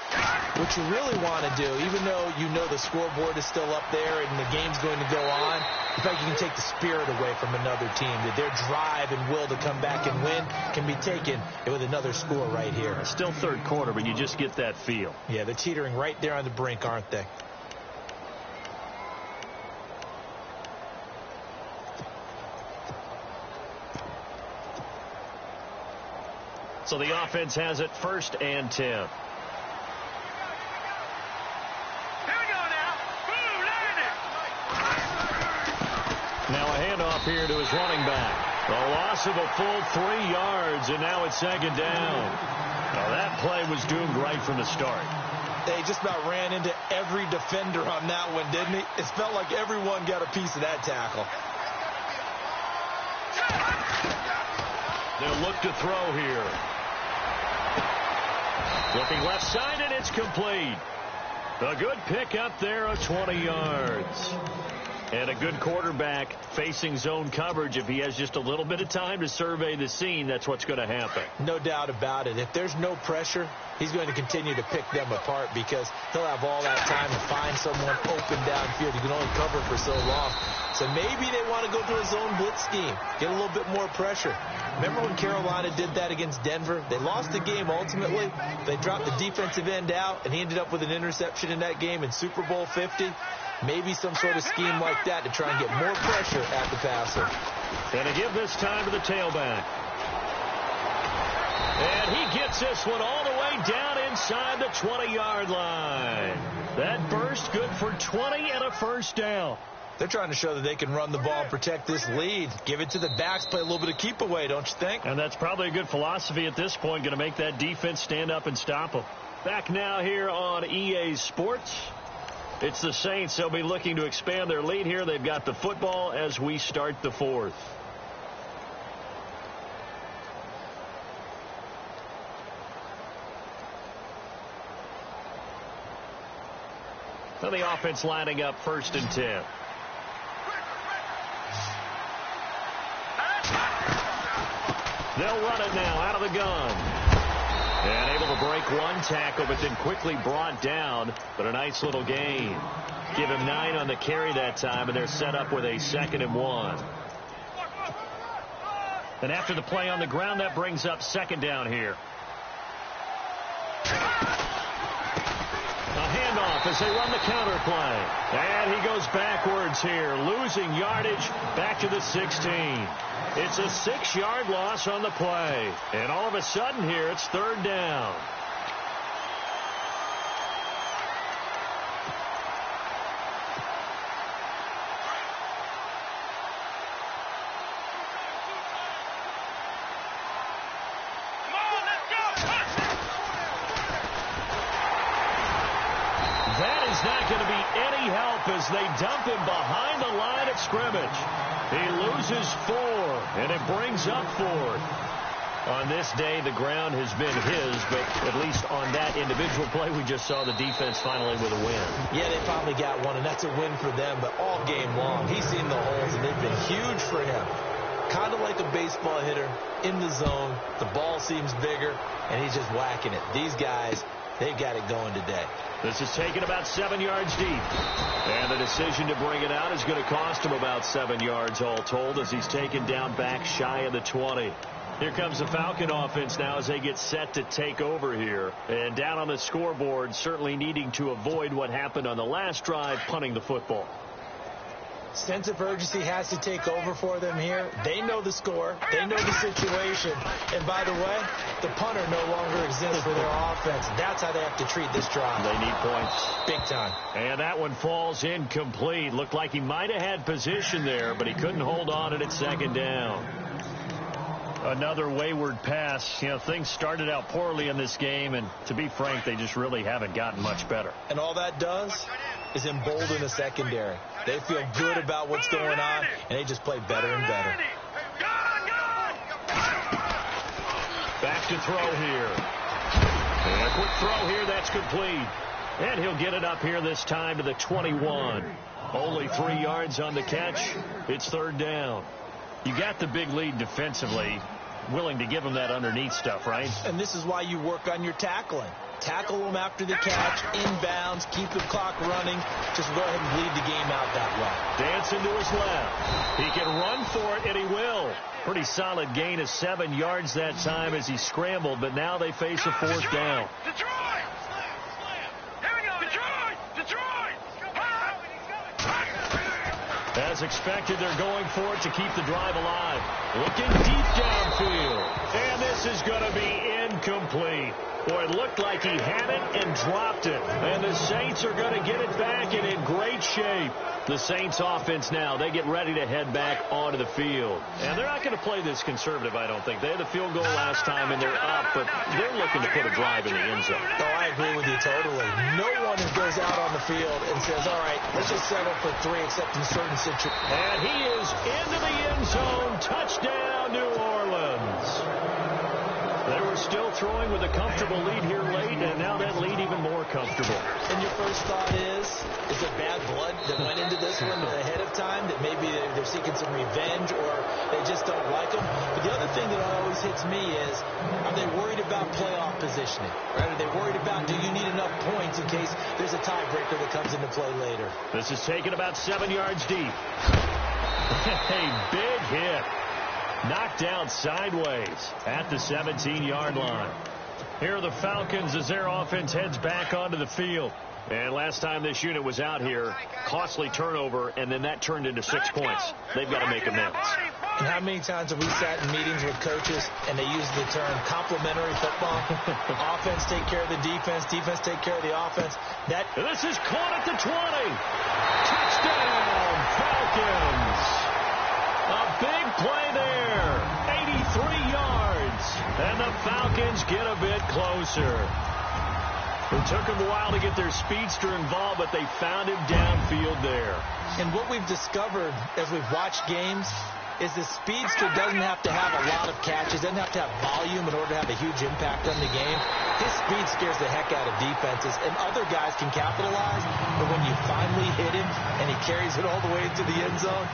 Speaker 2: what you really want to do, even though you know the scoreboard is still up there and the game's going to go on, in fact, you can take the spirit away from another team, that their drive and will to come back and win can be taken with another score right here.
Speaker 1: It's still third quarter, but you just get that feel.
Speaker 2: Yeah, they're teetering right there on the brink, aren't they?
Speaker 1: So the offense has it 1st and 10.
Speaker 3: Here we go now. Boom,
Speaker 1: Now a handoff here to his running back. A loss of a full 3 yards, and now it's 2nd down. Now that play was doomed right from the start.
Speaker 4: They just about ran into every defender on that one, didn't he? It felt like everyone got a piece of that tackle.
Speaker 1: They'll look to throw here. Looking left side, and it's complete. A good pick up there of 20 yards. And a good quarterback facing zone coverage. If he has just a little bit of time to survey the scene, that's what's going to happen.
Speaker 2: No doubt about it. If there's no pressure, he's going to continue to pick them apart, because he'll have all that time to find someone open downfield. He can only cover for so long. So maybe they want to go to a zone blitz scheme, get a little bit more pressure. Remember when Carolina did that against Denver? They lost the game ultimately. They dropped the defensive end out, and he ended up with an interception in that game in Super Bowl 50. Maybe some sort of scheme like that to try and get more pressure at the passer.
Speaker 1: And to give this time to the tailback. And he gets this one all the way down inside the 20-yard line. That burst good for 20 and a 1st down.
Speaker 4: They're trying to show that they can run the ball and protect this lead. Give it to the backs, play a little bit of keep away, don't you think?
Speaker 1: And that's probably a good philosophy at this point, going to make that defense stand up and stop them. Back now here on EA Sports. It's the Saints. They'll be looking to expand their lead here. They've got the football as we start the 4th. Now the offense lining up 1st and 10. They'll run it now out of the gun. And able to break one tackle, but then quickly brought down. But a nice little gain. Give him 9 on the carry that time, and they're set up with a 2nd and 1. And after the play on the ground, that brings up second down here. A handoff as they run the counter play. And he goes backwards here, losing yardage back to the 16. It's a 6-yard loss on the play. And all of a sudden here, it's third down. Not going to be any help as they dump him behind the line of scrimmage. He loses 4, and it brings up 4th. On this day, the ground has been his, but at least on that individual play, we just saw the defense finally with a win.
Speaker 2: Yeah, they finally got one, and that's a win for them, but all game long, he's seen the holes, and they've been huge for him. Kind of like a baseball hitter in the zone. The ball seems bigger, and he's just whacking it. These guys, they've got it going today.
Speaker 1: This is taken about 7 yards deep. And the decision to bring it out is going to cost him about 7 yards all told as he's taken down back shy of the 20. Here comes the Falcon offense now as they get set to take over here. And down on the scoreboard, certainly needing to avoid what happened on the last drive, punting the football.
Speaker 2: Sense of urgency has to take over for them here. They know the score. They know the situation. And by the way, the punter no longer exists for their offense. That's how they have to treat this drive.
Speaker 1: They need points.
Speaker 2: Big time.
Speaker 1: And that one falls incomplete. Looked like he might have had position there, but he couldn't hold on at second down. Another wayward pass. You know, things started out poorly in this game, and to be frank, they just really haven't gotten much better.
Speaker 2: And all that does is embolden the secondary. They feel good about what's going on, and they just play better and better.
Speaker 1: Back to throw here. And a quick throw here, that's complete. And he'll get it up here this time to the 21. Only 3 yards on the catch. It's third down. You got the big lead defensively, willing to give them that underneath stuff, right?
Speaker 2: And this is why you work on your tackling. Tackle them after the catch, inbounds, keep the clock running. Just go ahead and bleed the game out that way.
Speaker 1: Dancing to his left. He can run for it, and he will. Pretty solid gain of 7 yards that time as he scrambled, but now they face a fourth down.
Speaker 3: Detroit! Here we go! Detroit!
Speaker 1: As expected, they're going for it to keep the drive alive. Looking deep downfield. And this is going to be incomplete. Boy, it looked like he had it and dropped it. And the Saints are going to get it back and in great shape. The Saints offense now, they get ready to head back onto the field. And they're not going to play this conservative, I don't think. They had the field goal last time and they're up, but they're looking to put a drive in the end zone.
Speaker 2: Oh, I agree with you totally. No one goes out on the field and says, all right, let's just settle for 3 except in certain situations.
Speaker 1: And he is into the end zone. Touchdown, New Orleans. They were still throwing with a comfortable lead here late, and now that lead even more comfortable.
Speaker 2: And your first thought is there bad blood that went into this one ahead of time, that maybe they're seeking some revenge or they just don't like them? But the other thing that always hits me is, are they worried about playoff positioning? Right? Are they worried about, do you need enough points in case there's a tiebreaker that comes into play later?
Speaker 1: This is taken about 7 yards deep. A big hit. Knocked down sideways at the 17-yard line. Here are the Falcons as their offense heads back onto the field. And last time this unit was out here, costly turnover, and then that turned into 6 points. They've got to make amends.
Speaker 2: And how many times have we sat in meetings with coaches and they use the term complementary football? Offense take care of the defense, defense take care of the offense.
Speaker 1: And this is caught at the 20. Touchdown, Falcons. A big play there. 83 yards. And the Falcons get a bit closer. It took them a while to get their speedster involved, but they found him downfield there.
Speaker 2: And what we've discovered as we've watched games is the speedster doesn't have to have a lot of catches, doesn't have to have volume in order to have a huge impact on the game. His speed scares the heck out of defenses, and other guys can capitalize, but when you finally hit him and he carries it all the way into the end zone,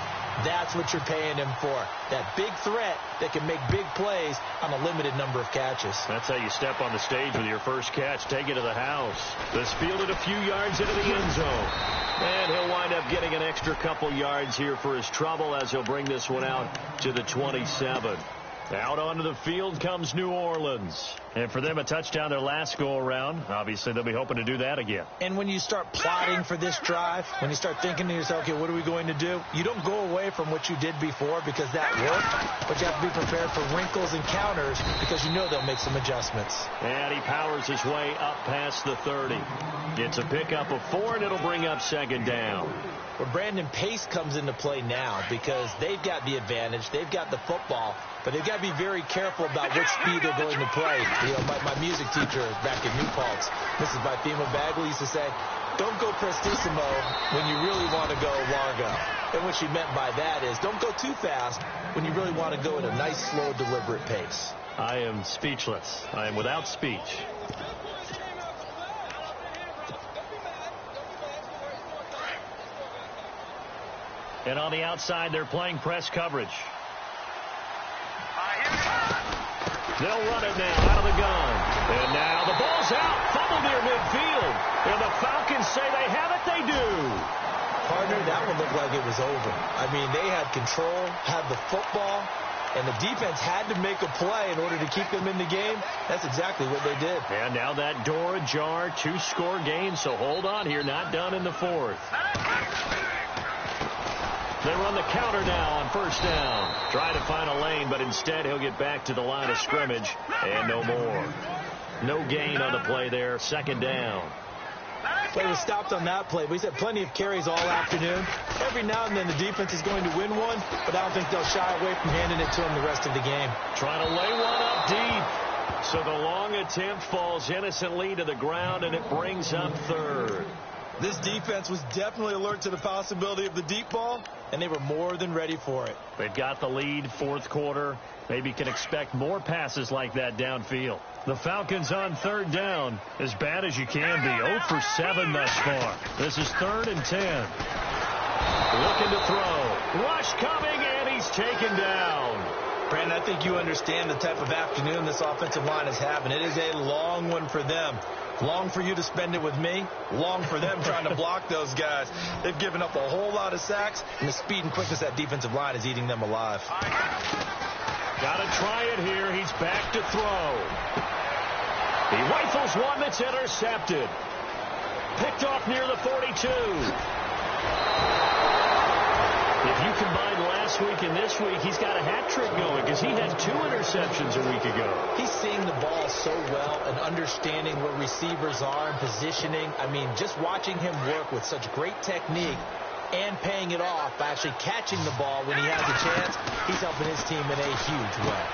Speaker 2: that's what you're paying him for. That big threat that can make big plays on a limited number of catches.
Speaker 1: That's how you step on the stage with your first catch. Take it to the house. This fielded a few yards into the end zone. And he'll wind up getting an extra couple yards here for his trouble as he'll bring this one out to the 27. Out onto the field comes New Orleans. And for them, a touchdown their last go-around. Obviously, they'll be hoping to do that again.
Speaker 2: And when you start plotting for this drive, when you start thinking to yourself, okay, what are we going to do? You don't go away from what you did before because that worked, but you have to be prepared for wrinkles and counters because you know they'll make some adjustments.
Speaker 1: And he powers his way up past the 30. Gets a pickup of 4, and it'll bring up second down.
Speaker 2: Well, Brandon, pace comes into play now because they've got the advantage. They've got the football, but they've got to be very careful about what speed they're going to play. You know, my music teacher back in New Paltz, Mrs. Bifema Bagley, used to say, don't go prestissimo when you really want to go largo. And what she meant by that is don't go too fast when you really want to go at a nice, slow, deliberate pace.
Speaker 1: I am speechless. I am without speech. And on the outside, they're playing press coverage. They'll run it now out of the gun. And now the ball's out. Fumble near midfield. And the Falcons say they have it. They do.
Speaker 2: Partner, that one looked like it was over. I mean, they had control, had the football, and the defense had to make a play in order to keep them in the game. That's exactly what they did.
Speaker 1: And now that door ajar, 2-score game. So hold on here. Not done in the 4th. They run the counter now on first down. Try to find a lane, but instead he'll get back to the line of scrimmage. And no more. No gain on the play there. Second down.
Speaker 2: Play was stopped on that play, but he's had plenty of carries all afternoon. Every now and then the defense is going to win one, but I don't think they'll shy away from handing it to him the rest of the game.
Speaker 1: Trying to lay one up deep. So the long attempt falls innocently to the ground, and it brings up 3rd.
Speaker 4: This defense was definitely alert to the possibility of the deep ball,
Speaker 2: and they were more than ready for it.
Speaker 1: They've got the lead, 4th quarter. Maybe can expect more passes like that downfield. The Falcons on 3rd down, as bad as you can be. 0 for 7 thus far. This is 3rd and 10. Looking to throw. Rush coming, and he's taken down.
Speaker 4: Brandon, I think you understand the type of afternoon this offensive line is having. It is a long one for them. Long for you to spend it with me. Long for them trying to block those guys. They've given up a whole lot of sacks, and the speed and quickness of that defensive line is eating them alive.
Speaker 1: Got to try it here. He's back to throw. He rifles one that's intercepted. Picked off near the 42. If you combine last week and this week, he's got a hat trick going because he had 2 interceptions a week ago.
Speaker 2: He's seeing the ball so well and understanding where receivers are and positioning. I mean, just watching him work with such great technique and paying it off by actually catching the ball when he has a chance, he's helping his team in a huge way.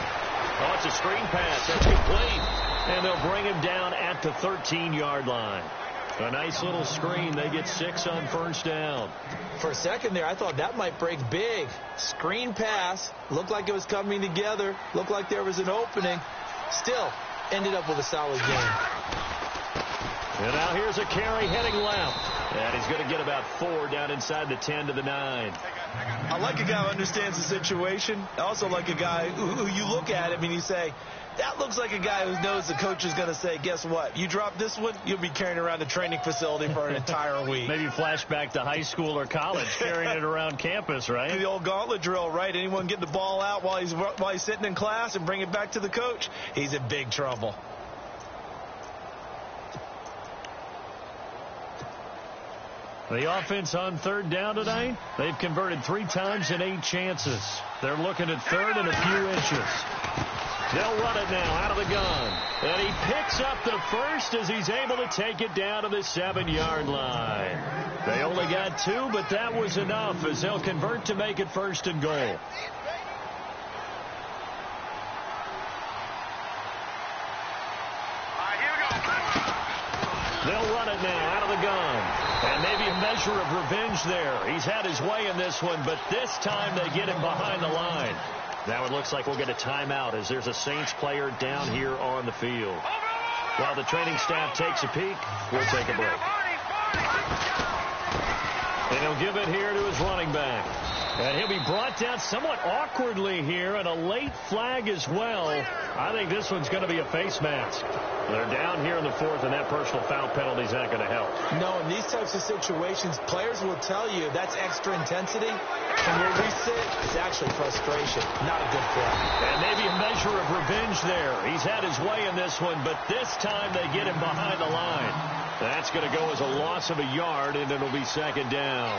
Speaker 1: Oh, it's a screen pass. That's complete. And they'll bring him down at the 13-yard line. A nice little screen. They get 6 on first down.
Speaker 2: For a second there, I thought that might break big. Screen pass. Looked like it was coming together. Looked like there was an opening. Still, ended up with a solid game.
Speaker 1: And now here's a carry heading left. And he's going to get about 4 down inside the 10 to the 9.
Speaker 4: I like a guy who understands the situation. I also like a guy who you look at him and you say, that looks like a guy who knows the coach is going to say, guess what? You drop this one, you'll be carrying around the training facility for an entire week.
Speaker 1: Maybe flashback to high school or college, carrying it around campus, right?
Speaker 4: The old gauntlet drill, right? Anyone get the ball out while he's sitting in class and bring it back to the coach, he's in big trouble.
Speaker 1: The offense on 3rd down tonight, they've converted 3 times in 8 chances. They're looking at 3rd and a few inches. They'll run it now out of the gun. And he picks up the first as he's able to take it down to the 7-yard line. They only got 2, but that was enough as they'll convert to make it 1st and goal. They'll run it now out of the gun. And maybe a measure of revenge there. He's had his way in this one, but this time they get him behind the line. Now it looks like we'll get a timeout as there's a Saints player down here on the field. While the training staff takes a peek, we'll take a break. And he'll give it here to his running back. And he'll be brought down somewhat awkwardly here, and a late flag as well. I think this one's going to be a face mask. They're down here in the fourth, and that personal foul penalty is not going to help.
Speaker 2: No, in these types of situations, players will tell you that's extra intensity. And where we sit, it's actually frustration. Not a good play.
Speaker 1: And maybe a measure of revenge there. He's had his way in this one, but this time they get him behind the line. That's going to go as a loss of a yard, and it'll be second down.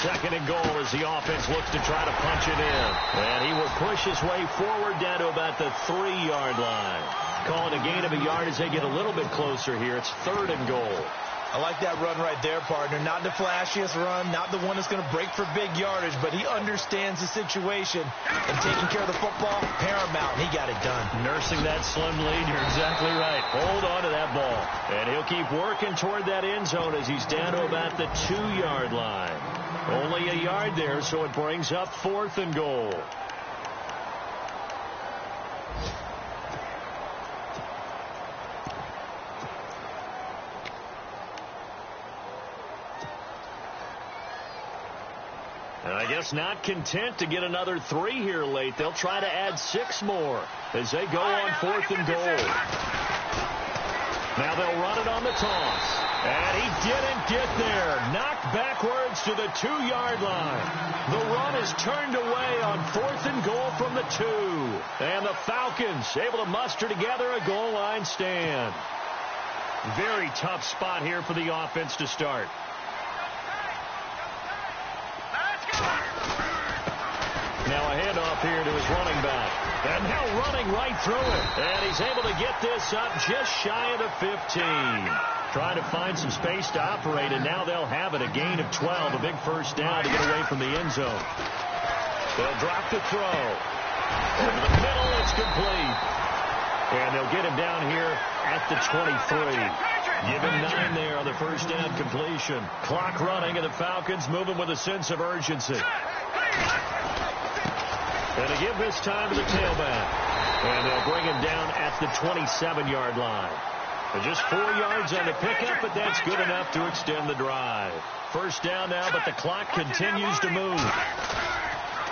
Speaker 1: Second and goal as the offense looks to try to punch it in. And he will push his way forward down to about the 3-yard line. Calling a gain of a yard as they get a little bit closer here. It's third and goal.
Speaker 2: I like that run right there, partner. Not the flashiest run, not the one that's going to break for big yardage, but he understands the situation. And taking care of the football, paramount, and he got it done.
Speaker 1: Nursing that slim lead, you're exactly right. Hold on to that ball. And he'll keep working toward that end zone as he's down to about the 2-yard line. Only a yard there, so it brings up fourth and goal. And I guess not content to get another 3 here late. They'll try to add 6 more as they go on fourth and goal. Now they'll run it on the toss. And he didn't get there. Knocked backwards to the 2-yard line. The run is turned away on fourth and goal from the 2. And the Falcons able to muster together a goal line stand. Very tough spot here for the offense to start. Now a handoff here to his running back. And now running right through it. And he's able to get this up just shy of the 15. Trying to find some space to operate, and now they'll have it. A gain of 12, a big first down to get away from the end zone. They'll drop the throw. Over the middle, it's complete. And they'll get him down here at the 23. Give him 9 there on the first down completion. Clock running, and the Falcons moving with a sense of urgency. And to give this time to the tailback. And they'll bring him down at the 27-yard line. Just 4 yards on the pickup, but that's good enough to extend the drive. First down now, but the clock continues to move.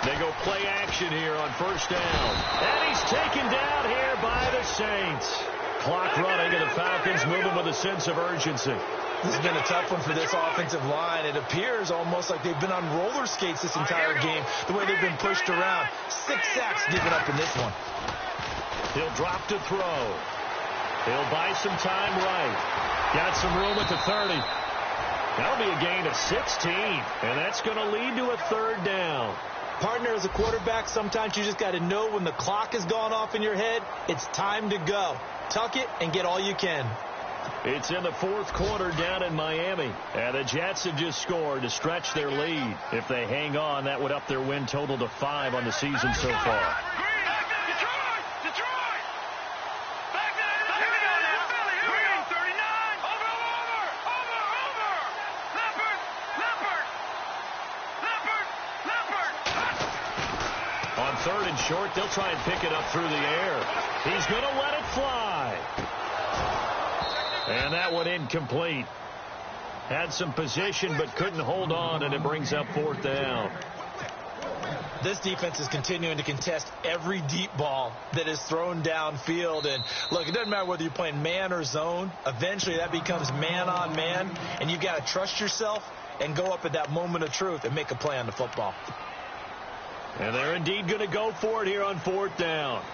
Speaker 1: They go play action here on first down. And he's taken down here by the Saints. Clock running, and the Falcons moving with a sense of urgency.
Speaker 2: This has been a tough one for this offensive line. It appears almost like they've been on roller skates this entire game, the way they've been pushed around. 6 sacks given up in this one.
Speaker 1: He'll drop to throw. He'll buy some time right. Got some room at the 30. That'll be a gain of 16, and that's going to lead to a third down.
Speaker 2: Partner, as a quarterback, sometimes you just got to know when the clock has gone off in your head, it's time to go. Tuck it and get all you can.
Speaker 1: It's in the fourth quarter down in Miami, and the Jets have just scored to stretch their lead. If they hang on, that would up their win total to 5 on the season so far. Third and short, they'll try and pick it up through the air. He's going to let it fly. And that one incomplete. Had some position but couldn't hold on, and it brings up fourth down.
Speaker 2: This defense is continuing to contest every deep ball that is thrown downfield. And look, it doesn't matter whether you're playing man or zone. Eventually that becomes man on man, and you've got to trust yourself and go up at that moment of truth and make a play on the football.
Speaker 1: And they're indeed going to go for it here on fourth down.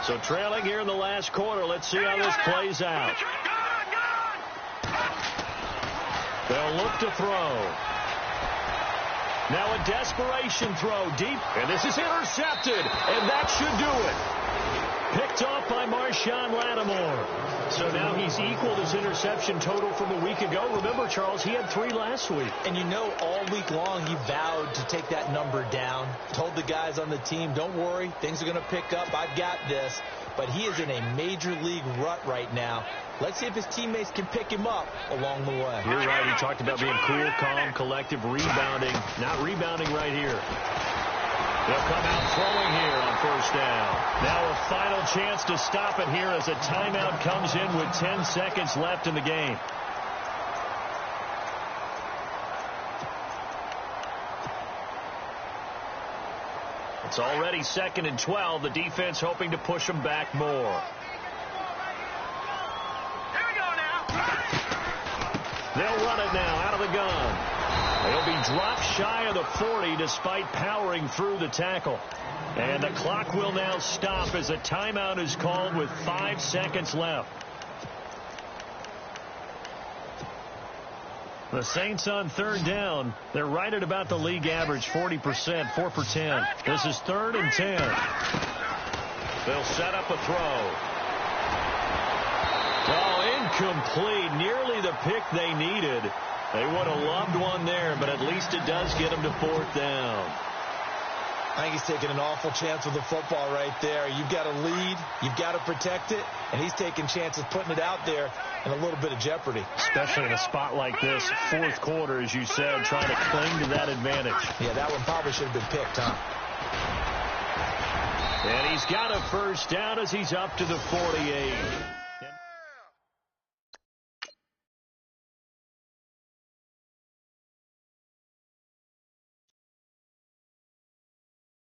Speaker 1: So trailing here in the last quarter. Let's see how this plays out. They'll look to throw. Now a desperation throw deep. And this is intercepted. And that should do it. Picked off by Marshawn Lattimore. So now he's equaled his interception total from a week ago. Remember, Charles, he had 3 last week.
Speaker 2: And you know, all week long he vowed to take that number down. Told the guys on the team, don't worry, things are going to pick up. I've got this. but he is in a major league rut right now. Let's see if his teammates can pick him up along the way.
Speaker 1: You're right. He talked about being cool, calm, collective, rebounding. Not rebounding right here. They'll come out throwing here on first down. Now a final chance to stop it here as a timeout comes in with 10 seconds left in the game. It's already 2nd and 12. The defense hoping to push them back more.
Speaker 3: Here we go now.
Speaker 1: They'll run it now out of the gun. They'll be dropped shy of the 40 despite powering through the tackle. And the clock will now stop as a timeout is called with 5 seconds left. The Saints on 3rd down. They're right at about the league average, 40%, 4 for 10. This is 3rd and 10. They'll set up a throw. Oh, incomplete. Nearly the pick they needed. They would have loved one there, but at least it does get them to 4th down.
Speaker 2: I think he's taking an awful chance with the football right there. You've got to lead. You've got to protect it. And he's taking chances putting it out there in a little bit of jeopardy.
Speaker 1: Especially in a spot like this, 4th quarter, as you said, trying to cling to that advantage.
Speaker 2: Yeah, that one probably should have been picked, huh?
Speaker 1: And he's got a first down as he's up to the 48.